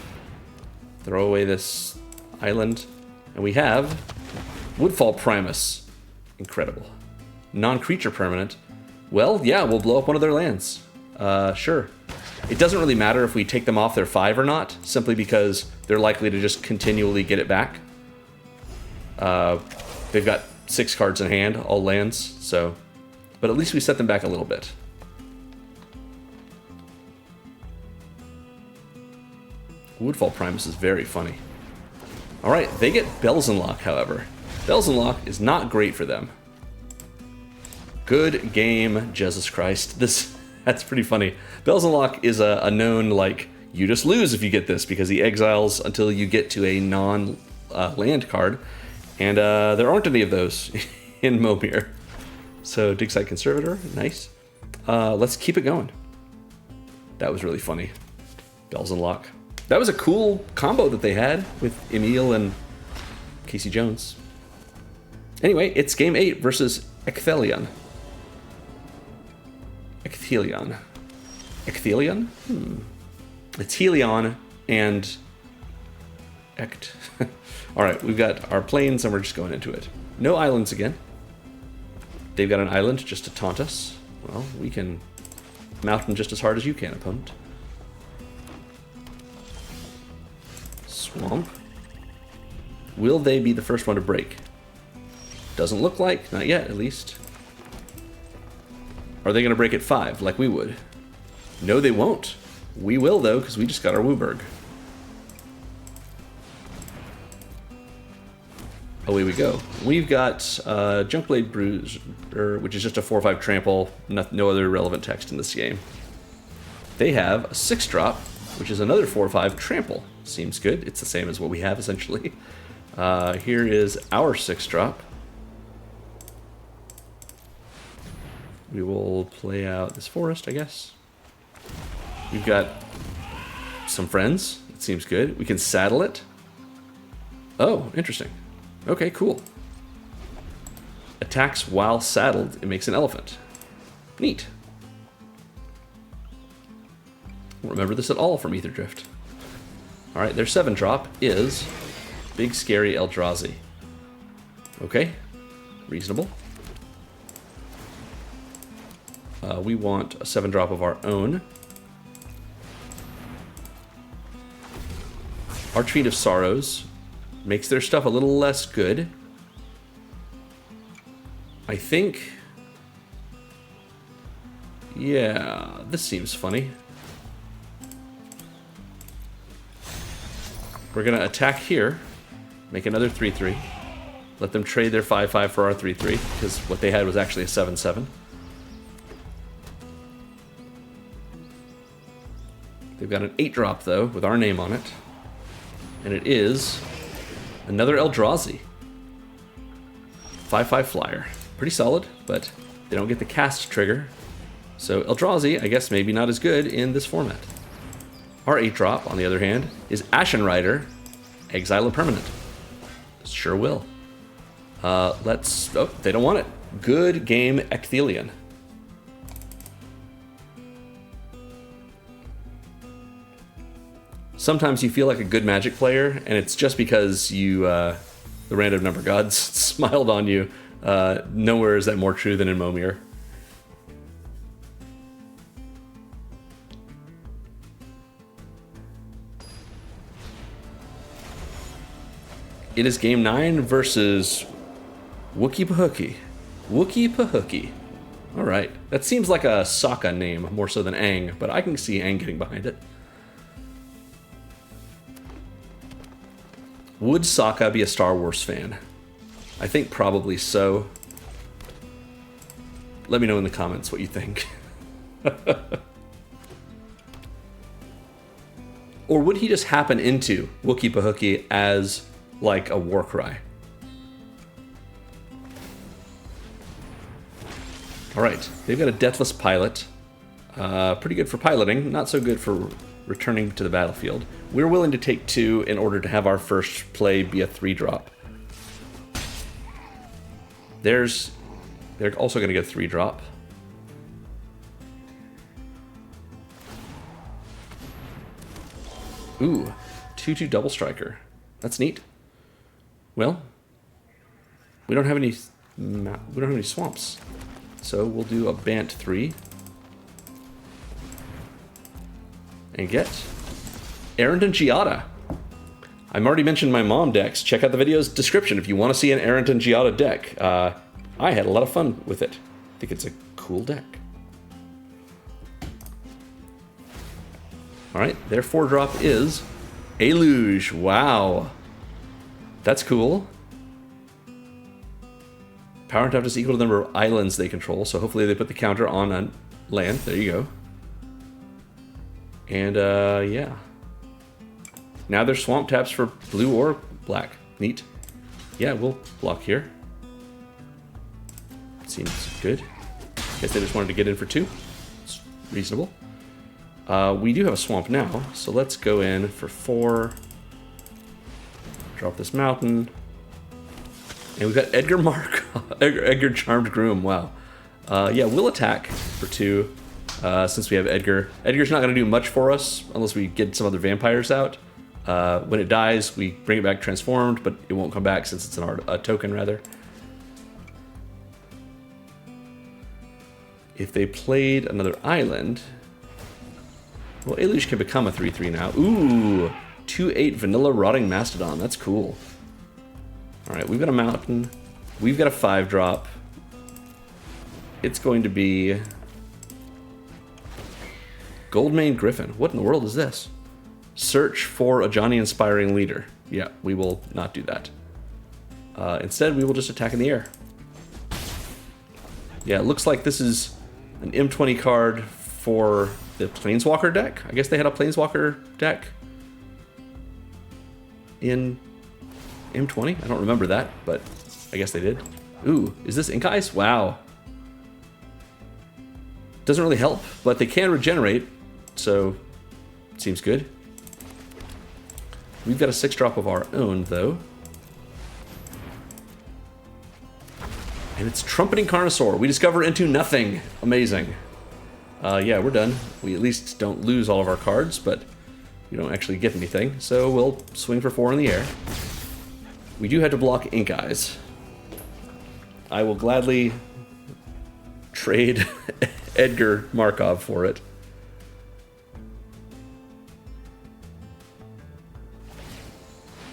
Throw away this island. And we have Woodfall Primus. Incredible. Non-creature permanent. Well, yeah, we'll blow up one of their lands. Sure. It doesn't really matter if we take them off their 5 or not, simply because they're likely to just continually get it back. They've got 6 cards in hand, all lands, so... But at least we set them back a little bit. Woodfall Primus is very funny. Alright, they get Bells and Lock, however. Bells and Lock is not great for them. Good game, Jesus Christ. That's pretty funny. Bells and Lock is a known, like, you just lose if you get this, because he exiles until you get to a non-land card. And there aren't any of those in Momir. So, Digside Conservator, nice. Let's keep it going. That was really funny. Bells and Lock. That was a cool combo that they had with Emil and Casey Jones. Anyway, it's game 8 versus Ecthelion. Ecthelion. Ecthelion? It's Helion and Ect. Alright, we've got our plains and we're just going into it. No islands again. They've got an island just to taunt us. Well, we can mountain just as hard as you can, opponent. Swamp. Will they be the first one to break? Doesn't look like. Not yet, at least. Are they going to break at 5, like we would? No, they won't. We will, though, because we just got our Wooburg. Away we go. We've got Junkblade Bruiser, which is just a 4/5 trample. No other relevant text in this game. They have a 6-drop, which is another 4/5 trample. Seems good. It's the same as what we have, essentially. Here is our 6-drop. We will play out this forest, I guess. We've got some friends. It seems good. We can saddle it. Oh, interesting. Okay, cool. Attacks while saddled. It makes an elephant. Neat. Won't remember this at all from Ether Drift. Alright, their 7-drop is Big Scary Eldrazi. Okay, reasonable. We want a 7-drop of our own. Archfiend of Sorrows makes their stuff a little less good. I think... Yeah, this seems funny. We're going to attack here, make another 3/3. Let them trade their 5/5 for our 3/3, because what they had was actually a 7/7. They've got an 8-drop, though, with our name on it. And it is another Eldrazi. 5/5 flyer. Pretty solid, but they don't get the cast trigger. So Eldrazi, I guess, maybe not as good in this format. Our 8-drop, on the other hand, is Ashen Rider, exile a permanent. Sure will. Let's... Oh, they don't want it. Good game, Ecthelion. sometimes you feel like a good Magic player, and it's just because you, the random number gods smiled on you. Nowhere is that more true than in Momir. It is game 9 versus Wookie Pahookie. Wookie Pahookie. Alright, that seems like a Sokka name more so than Aang, but I can see Aang getting behind it. Would Sokka be a Star Wars fan? I think probably so. Let me know in the comments what you think. Or would he just happen into Wookie Pahookie as like a war cry? Alright, they've got a Deathless Pilot. Pretty good for piloting, not so good for returning to the battlefield. We're willing to take 2 in order to have our first play be a 3-drop. They're also going to get a 3-drop. Ooh, 2/2 Double Striker. That's neat. Well, we don't have any swamps, so we'll do a Bant 3 and get Errant and Giada. I've already mentioned my mom decks. Check out the video's description if you want to see an Errant and Giada deck. I had a lot of fun with it. I think it's a cool deck. Alright, their 4-drop is a Luge. Wow. That's cool. Power and toughness equal to the number of islands they control, so hopefully they put the counter on land. There you go. And, yeah. Now there's swamp taps for blue or black. Neat. Yeah, we'll block here. Seems good. Guess they just wanted to get in for 2. It's reasonable. We do have a swamp now, so let's go in for 4. Drop this mountain. And we've got Edgar Edgar Charmed Groom, wow. Yeah, we'll attack for 2, since we have Edgar. Edgar's not going to do much for us unless we get some other vampires out. When it dies, we bring it back transformed, but it won't come back since it's a token, rather. If they played another island... Well, Eluge can become a 3/3 now. Ooh! 2/8 Vanilla Rotting Mastodon. That's cool. Alright, we've got a mountain. We've got a 5-drop. It's going to be... Goldmane Griffin. What in the world is this? Search for a Johnny-inspiring leader. Yeah, we will not do that. Instead, we will just attack in the air. Yeah, it looks like this is an M20 card for the Planeswalker deck. I guess they had a Planeswalker deck in M20. I don't remember that, but I guess they did. Ooh, is this Ink Ice? Wow. Doesn't really help, but they can regenerate, so it seems good. We've got a 6-drop of our own, though. And it's Trumpeting Carnosaur. We discover into nothing. Amazing. Yeah, we're done. We at least don't lose all of our cards, but we don't actually get anything. So we'll swing for 4 in the air. We do have to block Ink Eyes. I will gladly trade Edgar Markov for it.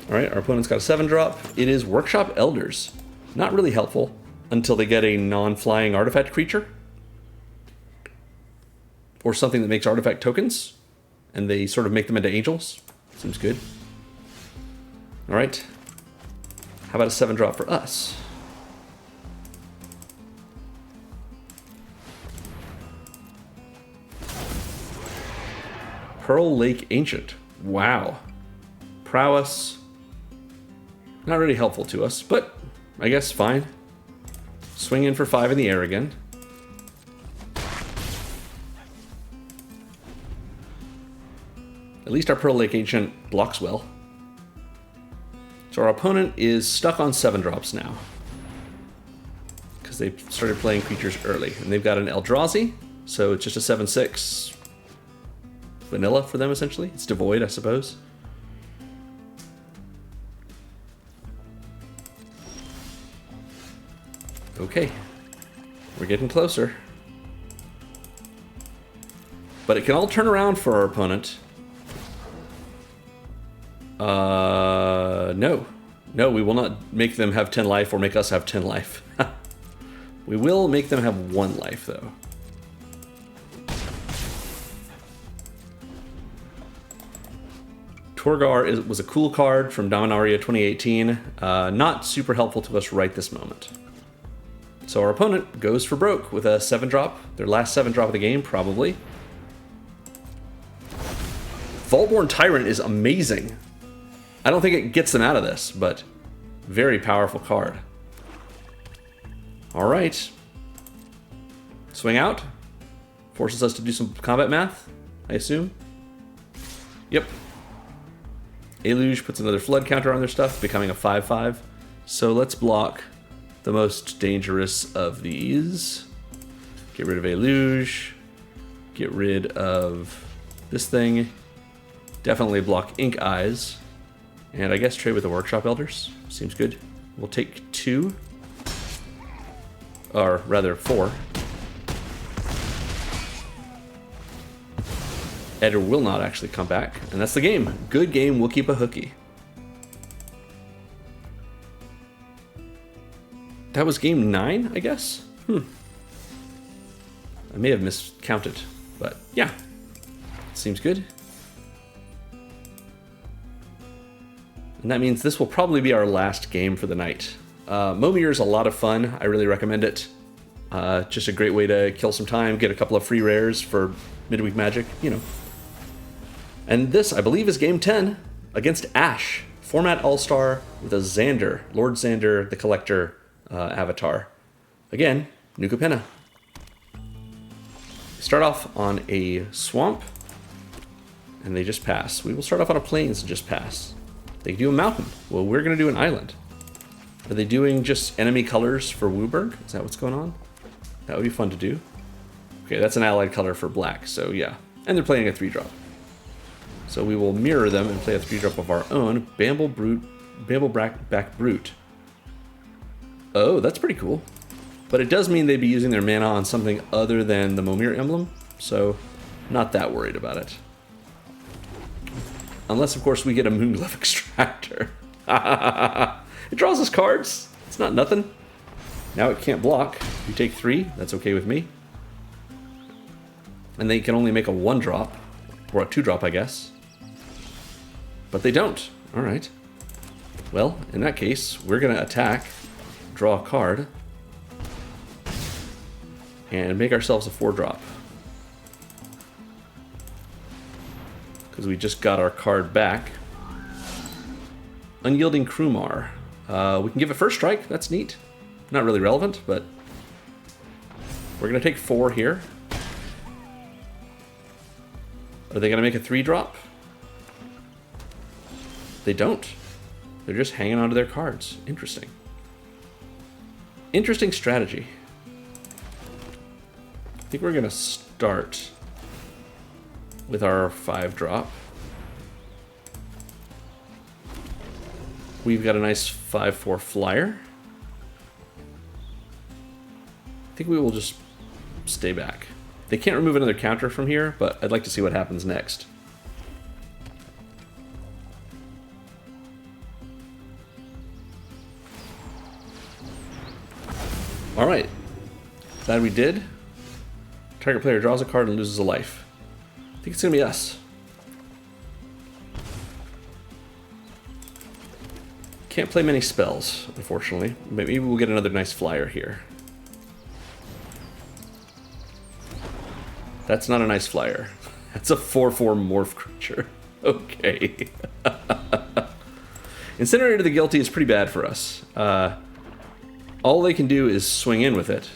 Alright, our opponent's got a 7-drop. It is Workshop Elders. Not really helpful until they get a non-flying artifact creature. Or something that makes artifact tokens. And they sort of make them into angels. Seems good. Alright. How about a 7-drop for us? Pearl Lake Ancient. Wow. Prowess. Not really helpful to us, but I guess fine. Swing in for 5 in the air again. At least our Pearl Lake Ancient blocks well. So our opponent is stuck on 7-drops now. Because they started playing creatures early. And they've got an Eldrazi, so it's just a 7/6. vanilla for them, essentially. It's devoid, I suppose. Okay. We're getting closer. But it can all turn around for our opponent. No. No, we will not make them have 10 life or make us have 10 life. We will make them have 1 life, though. Torgar was a cool card from Dominaria 2018. Not super helpful to us right this moment. So our opponent goes for broke with a 7-drop. Their last 7-drop of the game, probably. Vaultborn Tyrant is amazing. I don't think it gets them out of this, but very powerful card. All right. Swing out. Forces us to do some combat math, I assume. Yep. Eluge puts another flood counter on their stuff, becoming a 5/5. So let's block the most dangerous of these. Get rid of Eluge. Get rid of this thing. Definitely block Ink Eyes. And I guess trade with the Workshop Elders. Seems good. We'll take 2. Or rather 4. Eder will not actually come back. And that's the game. Good game, we'll keep a hooky. That was game 9, I guess? I may have miscounted. But yeah. Seems good. And that means this will probably be our last game for the night. Momir is a lot of fun. I really recommend it. Just a great way to kill some time, get a couple of free rares for Midweek Magic, you know. And this, I believe, is game 10 against Ash. Format All-Star with a Xander, Lord Xander, the Collector avatar. Again, Nuka Penna. Start off on a swamp, and they just pass. We will start off on a plains and just pass. They do a mountain. Well, we're going to do an island. Are they doing just enemy colors for Wooburg? Is that what's going on? That would be fun to do. Okay, that's an allied color for black, so yeah. And they're playing a 3-drop. So we will mirror them and play a 3-drop of our own. Bambleback Brute. Oh, that's pretty cool. But it does mean they'd be using their mana on something other than the Momir emblem, so not that worried about it. Unless, of course, we get a Moonglyph Extractor. It draws us cards. It's not nothing. Now it can't block. You take 3. That's okay with me. And they can only make a 1-drop. Or a 2-drop, I guess. But they don't. Alright. Well, in that case, we're going to attack. Draw a card. And make ourselves a 4-drop. Because we just got our card back. Unyielding Krumar. We can give it first strike. That's neat. Not really relevant, but we're going to take 4 here. Are they going to make a 3-drop? They don't. They're just hanging onto their cards. Interesting. Interesting strategy. I think we're going to start with our 5-drop. We've got a nice 5/4 flyer. I think we will just stay back. They can't remove another counter from here, but I'd like to see what happens next. Alright. Glad we did. Target player draws a card and loses a life. I think it's going to be us. Can't play many spells, unfortunately. Maybe we'll get another nice flyer here. That's not a nice flyer. That's a 4/4 morph creature. Okay. Incinerator the Guilty is pretty bad for us. All they can do is swing in with it.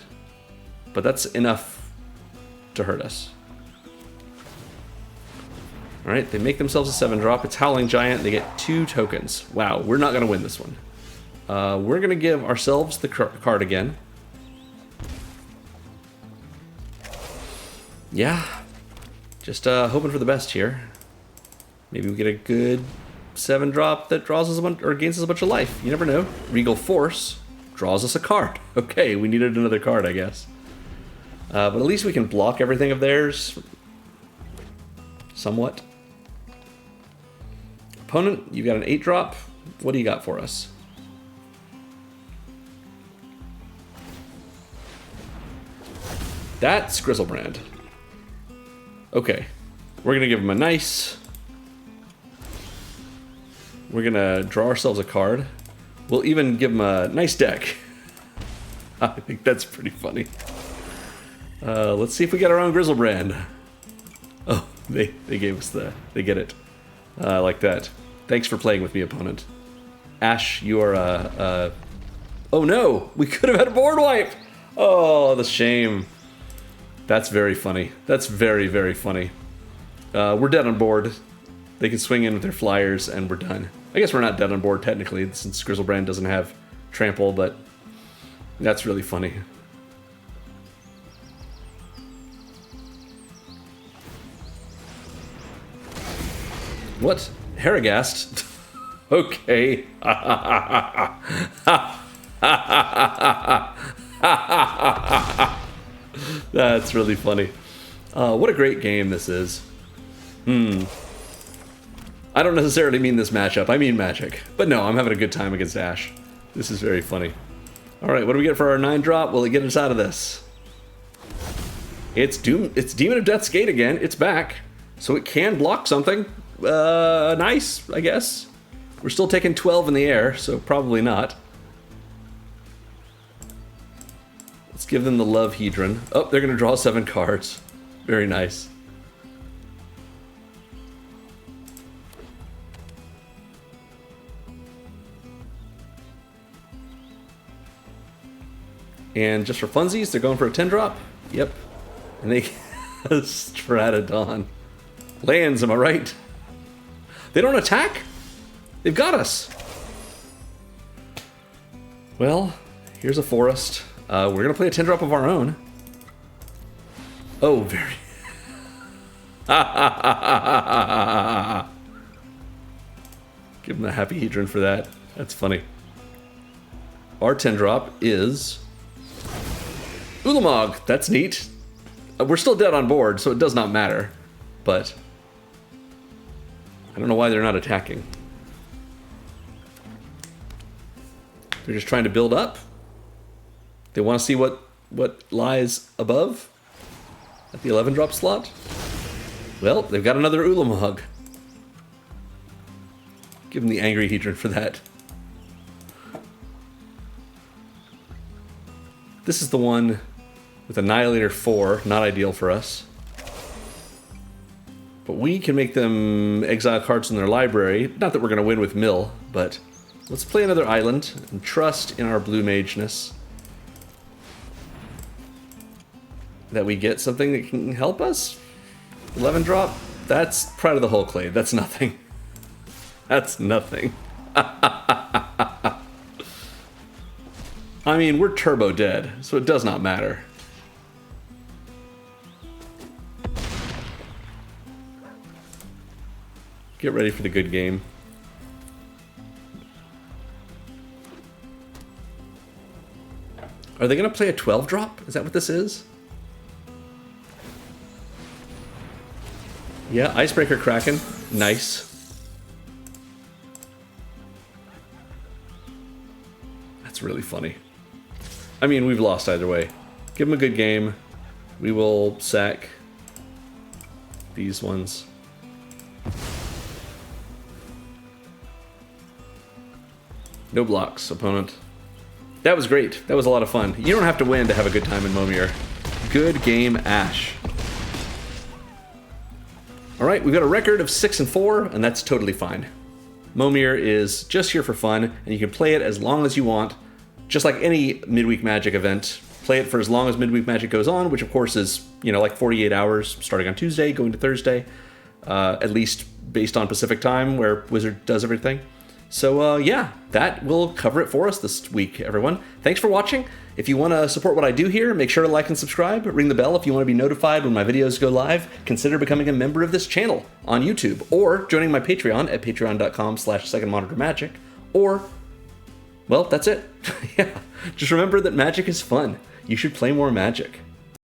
But that's enough to hurt us. Alright, they make themselves a 7-drop. It's Howling Giant. They get 2 tokens. Wow, we're not going to win this one. We're going to give ourselves the card again. Yeah. Just hoping for the best here. Maybe we get a good 7-drop that draws us a bunch, or gains us a bunch of life. You never know. Regal Force draws us a card. Okay, we needed another card, I guess. But at least we can block everything of theirs. Somewhat. Opponent, you've got an 8-drop. What do you got for us? That's Grizzlebrand. Okay. We're going to give him a nice... We're going to draw ourselves a card. We'll even give him a nice deck. I think that's pretty funny. Let's see if we get our own Grizzlebrand. Oh, they gave us the... They get it. Like that. Thanks for playing with me, opponent. Ash, you are oh no! We could have had a board wipe! Oh, the shame. That's very funny. That's very, very funny. We're dead on board. They can swing in with their flyers, and we're done. I guess we're not dead on board, technically, since Grizzlebrand doesn't have trample, but that's really funny. What? Harrogast? Okay. That's really funny. What a great game this is. I don't necessarily mean this matchup, I mean Magic. But no, I'm having a good time against Ash. This is very funny. Alright, what do we get for our 9-drop? Will it get us out of this? It's Demon of Death's Gate again. It's back. So it can block something. Nice, I guess. We're still taking 12 in the air, so probably not. Let's give them the Love Hedron. Oh, they're going to draw 7 cards. Very nice. And just for funsies, they're going for a 10-drop. Yep. And they Stratodon. Lands, am I right? They don't attack? They've got us. Well, here's a forest. We're going to play a 10-drop of our own. Oh, very... Give him a Happy Hedron for that. That's funny. Our 10-drop is... Ulamog. That's neat. We're still dead on board, so it does not matter. But... I don't know why they're not attacking. They're just trying to build up. They want to see what lies above at the 11-drop slot. Well, they've got another Ulamog. Give them the Angry Hedron for that. This is the one with Annihilator 4, not ideal for us. But we can make them exile cards in their library. Not that we're going to win with Mill, but let's play another island and trust in our blue mageness that we get something that can help us. 11-drop? That's Pride of the Hull Clade. That's nothing. That's nothing. I mean, we're turbo dead, so it does not matter. Get ready for the good game. Are they going to play a 12-drop? Is that what this is? Yeah, Icebreaker Kraken. Nice. That's really funny. I mean, we've lost either way. Give them a good game. We will sack these ones. No blocks, opponent. That was great. That was a lot of fun. You don't have to win to have a good time in Momir. Good game, Ash. Alright, we've got a record of 6-4, and that's totally fine. Momir is just here for fun, and you can play it as long as you want. Just like any Midweek Magic event. Play it for as long as Midweek Magic goes on, which of course is, you know, like 48 hours, starting on Tuesday, going to Thursday. At least based on Pacific time, where Wizard does everything. So yeah, that will cover it for us this week, everyone. Thanks for watching. If you want to support what I do here, make sure to like and subscribe. Ring the bell if you want to be notified when my videos go live. Consider becoming a member of this channel on YouTube, or joining my Patreon at patreon.com/secondmonitormagic. Or, well, that's it. Yeah, just remember that magic is fun. You should play more Magic.